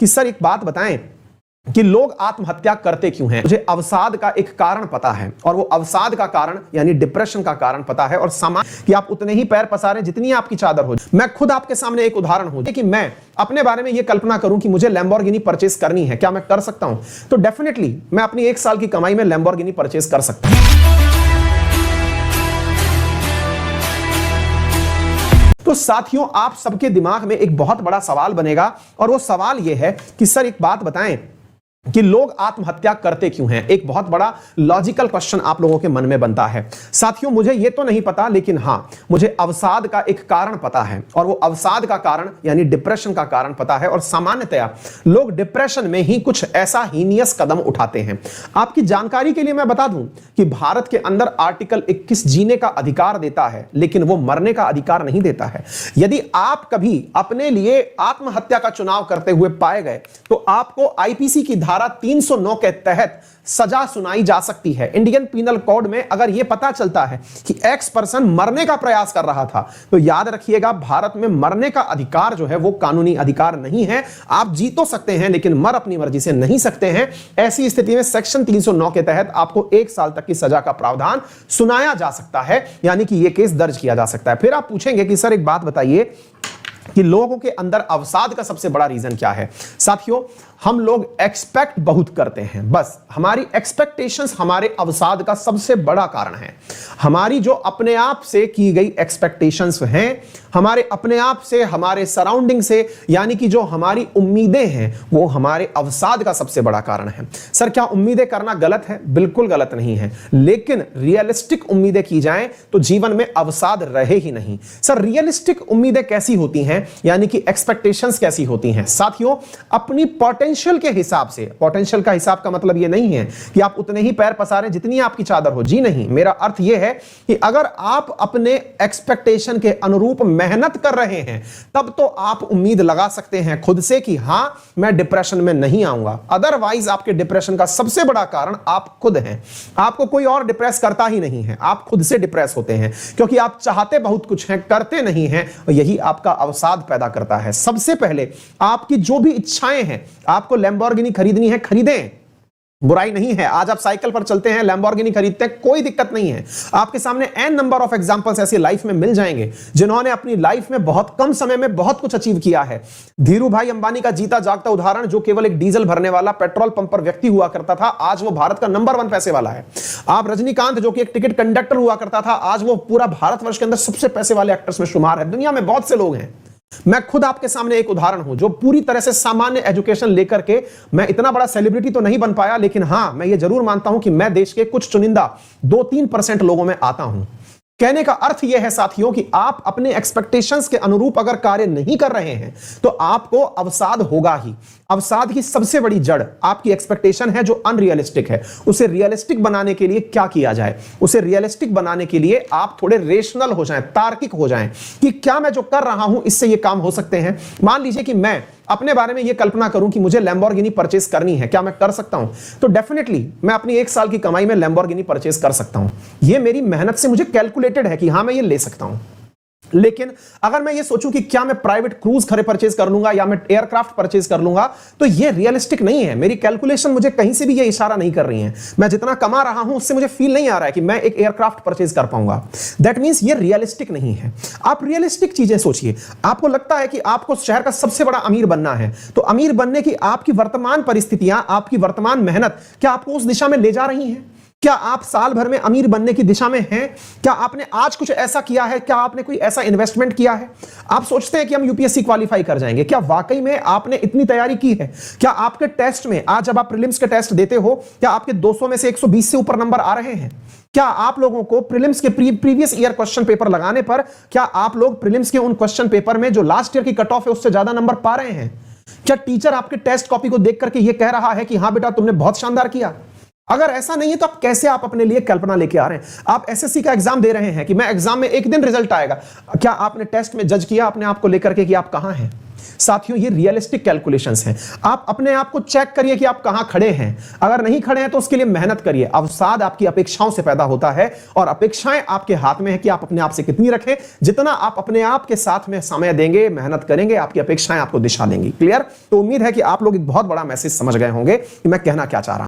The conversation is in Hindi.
कि सर एक बात बताएं कि लोग आत्महत्या करते क्यों हैं। मुझे अवसाद का एक कारण पता है और वो अवसाद का कारण यानी डिप्रेशन का कारण पता है और सामान कि आप उतने ही पैर पसारें जितनी आपकी चादर हो। मैं खुद आपके सामने एक उदाहरण हूं कि मैं अपने बारे में ये कल्पना करूं कि मुझे लैम्बोर्गिनी परचेस करनी है, क्या मैं कर सकता हूं? तो डेफिनेटली मैं अपनी 1 साल की कमाई में लैम्बोर्गिनी परचेस कर सकता हूं। तो साथियों, आप सबके दिमाग में एक बहुत बड़ा सवाल बनेगा और वो सवाल ये है कि सर एक बात बताएं कि लोग आत्महत्या करते क्यों हैं। एक बहुत बड़ा लॉजिकल क्वेश्चन आप लोगों के मन में बनता है। साथियों, मुझे यह तो नहीं पता, लेकिन हां, मुझे अवसाद का एक कारण पता है और वो अवसाद का कारण यानी डिप्रेशन का कारण पता है और सामान्यतया लोग डिप्रेशन में ही कुछ ऐसा हीनियस कदम उठाते हैं। आपकी जानकारी के लिए मैं बता दूं कि भारत के अंदर आर्टिकल 21 जीने का अधिकार देता है, लेकिन वो मरने का अधिकार नहीं देता है। यदि आप कभी अपने लिए आत्महत्या का चुनाव करते हुए पाए गए तो आपको आईपीसी की धारा 309 के तहत सजा सुनाई जा सकती है। इंडियन पीनल कोड में अगर यह पता चलता है कि एक्स पर्सन मरने का प्रयास कर रहा था तो याद रखिएगा, भारत में मरने का अधिकार जो है वो कानूनी अधिकार नहीं है। आप जी तो सकते हैं लेकिन मर अपनी मर्जी से नहीं सकते हैं। ऐसी स्थिति में सेक्शन 309 के तहत आपको 1 साल तक की सजा का प्रावधान सुनाया जा सकता है, यानी कि यह केस दर्ज किया जा सकता है। फिर आप पूछेंगे कि सर एक बात बताइए कि लोगों के अंदर अवसाद का सबसे बड़ा रीजन क्या है। साथियों, हम लोग एक्सपेक्ट बहुत करते हैं। बस हमारी एक्सपेक्टेशंस हमारे अवसाद का सबसे बड़ा कारण है। हमारी जो अपने आप से की गई एक्सपेक्टेशंस हैं, हमारे अपने आप से, हमारे सराउंडिंग से, यानी कि जो हमारी उम्मीदें हैं, वो हमारे अवसाद का सबसे बड़ा कारण है। सर क्या उम्मीदें करना गलत है? बिल्कुल गलत नहीं है, लेकिन रियलिस्टिक उम्मीदें की जाएं तो जीवन में अवसाद रहे ही नहीं। सर रियलिस्टिक उम्मीदें कैसी होती हैं, यानी कि एक्सपेक्टेशंस कैसी होती हैं? साथियों, अपनी पोटेंशियल के हिसाब से, पोटेंशियल का हिसाब का मतलब यह नहीं है कि आप उतने ही पैर पसारें जितनी आपकी चादर हो। जी नहीं, मेरा अर्थ यह है कि अगर आप अपने एक्सपेक्टेशन के अनुरूप मेहनत कर रहे हैं तब तो आप उम्मीद लगा सकते हैं खुद से कि हां, मैं डिप्रेशन में नहीं आऊंगा। अदरवाइज आपके डिप्रेशन का सबसे बड़ा कारण आप खुद हैं। आपको कोई और डिप्रेस करता ही नहीं है, आप खुद से डिप्रेस होते हैं क्योंकि आप चाहते बहुत कुछ हैं, करते नहीं हैं, और यही आपका अवसाद पैदा करता है। सबसे पहले आपकी जो भी इच्छाएं हैं, आपको लैम्बोर्गिनी खरीदनी है, खरीदें, बुराई नहीं है। आज आप साइकिल पर चलते हैं, लैम्बोर्गिनी खरीदते हैं, कोई दिक्कत नहीं है। आपके सामने एन नंबर ऑफ एग्जांपल्स ऐसे लाइफ में मिल जाएंगे जिन्होंने अपनी लाइफ में बहुत कम समय में बहुत कुछ अचीव किया है। धीरू भाई अंबानी का जीता जागता उदाहरण, जो केवल एक डीजल भरने वाला पेट्रोल पंप पर व्यक्ति हुआ करता था, आज वो भारत का नंबर 1 पैसे वाला है। आप रजनीकांत, जो कि एक टिकट कंडक्टर हुआ करता था, आज वो पूरा भारतवर्ष के अंदर सबसे पैसे वाले एक्टर्स में शुमार है। दुनिया में बहुत से लोग हैं। मैं खुद आपके सामने एक उदाहरण हूं जो पूरी तरह से सामान्य एजुकेशन लेकर के, मैं इतना बड़ा सेलिब्रिटी तो नहीं बन पाया, लेकिन हां, मैं ये जरूर मानता हूं कि मैं देश के कुछ चुनिंदा 2-3% लोगों में आता हूं। कहने का अर्थ यह है साथियों कि आप अपने एक्सपेक्टेशंस के अनुरूप अगर कार्य नहीं कर रहे हैं तो आपको अवसाद होगा ही। अवसाद की सबसे बड़ी जड़ आपकी एक्सपेक्टेशन है जो अनरियलिस्टिक है। उसे रियलिस्टिक बनाने के लिए क्या किया जाए? उसे रियलिस्टिक बनाने के लिए आप थोड़े रेशनल हो जाएं, तार्किक हो जाएं कि क्या मैं जो कर रहा हूं इससे ये काम हो सकते हैं। मान लीजिए कि मैं अपने बारे में ये कल्पना करूं कि मुझे लैम्बोर्गिनी परचेस करनी है, क्या मैं कर सकता हूं? तो डेफिनेटली मैं अपनी 1 साल की कमाई में लैम्बोर्गिनी परचेस कर सकता हूं। ये मेरी मेहनत से मुझे कैलकुलेटेड है कि हां, मैं ये ले सकता हूं। लेकिन अगर मैं ये सोचूं कि क्या मैं प्राइवेट क्रूज खरे परचेज कर लूंगा या मैं एयरक्राफ्ट परचेज कर लूंगा, तो ये रियलिस्टिक नहीं है। मेरी कैलकुलेशन मुझे कहीं से भी ये इशारा नहीं कर रही है। मैं जितना कमा रहा हूं उससे मुझे फील नहीं आ रहा है कि मैं एक एयरक्राफ्ट परचेज कर पाऊंगा। दैट मींस ये रियलिस्टिक नहीं है। आप रियलिस्टिक चीजें सोचिए। आपको लगता है कि आपको शहर का सबसे बड़ा अमीर बनना है, तो अमीर बनने की आपकी वर्तमान परिस्थितियां, आपकी वर्तमान मेहनत क्या आपको उस दिशा में ले जा रही हैं? क्या आप साल भर में अमीर बनने की दिशा में हैं? क्या आपने आज कुछ ऐसा किया है? क्या आपने कोई ऐसा इन्वेस्टमेंट किया है? आप सोचते हैं कि हम यूपीएससी क्वालिफाई कर जाएंगे, क्या वाकई में आपने इतनी तैयारी की है? क्या आपके टेस्ट में, आज जब आप प्रीलिम्स के टेस्ट देते हो, क्या आपके 200 में से 120 से ऊपर नंबर आ रहे हैं? क्या आप लोगों को प्रीलिम्स के प्रीवियस ईयर क्वेश्चन पेपर लगाने पर, क्या आप लोग प्रीलिम्स के उन क्वेश्चन पेपर में जो लास्ट ईयर की कट ऑफ है उससे ज्यादा नंबर पा रहे हैं? क्या टीचर आपके टेस्ट कॉपी को देख करके यह कह रहा है कि हां बेटा तुमने बहुत शानदार किया? अगर ऐसा नहीं है तो आप कैसे आप अपने लिए कल्पना लेके आ रहे हैं? आप एसएससी का एग्जाम दे रहे हैं कि मैं एग्जाम में एक दिन रिजल्ट आएगा, क्या आपने टेस्ट में जज किया अपने आप को लेकर के कि आप कहां हैं? साथियों, ये रियलिस्टिक कैलकुलेशंस हैं। आप अपने आप को चेक करिए कि आप कहां खड़े हैं। अगर नहीं खड़े हैं तो उसके लिए मेहनत करिए। अवसाद आपकी अपेक्षाओं से पैदा होता है और अपेक्षाएं आपके हाथ में है कि आप अपने आप से कितनी रखें। जितना आप अपने आप के साथ में समय देंगे, मेहनत करेंगे, आपकी अपेक्षाएं आपको दिशा देंगी। क्लियर? तो उम्मीद है कि आप लोग एक बहुत बड़ा मैसेज समझ गए होंगे कि मैं कहना क्या चाह रहा हूं।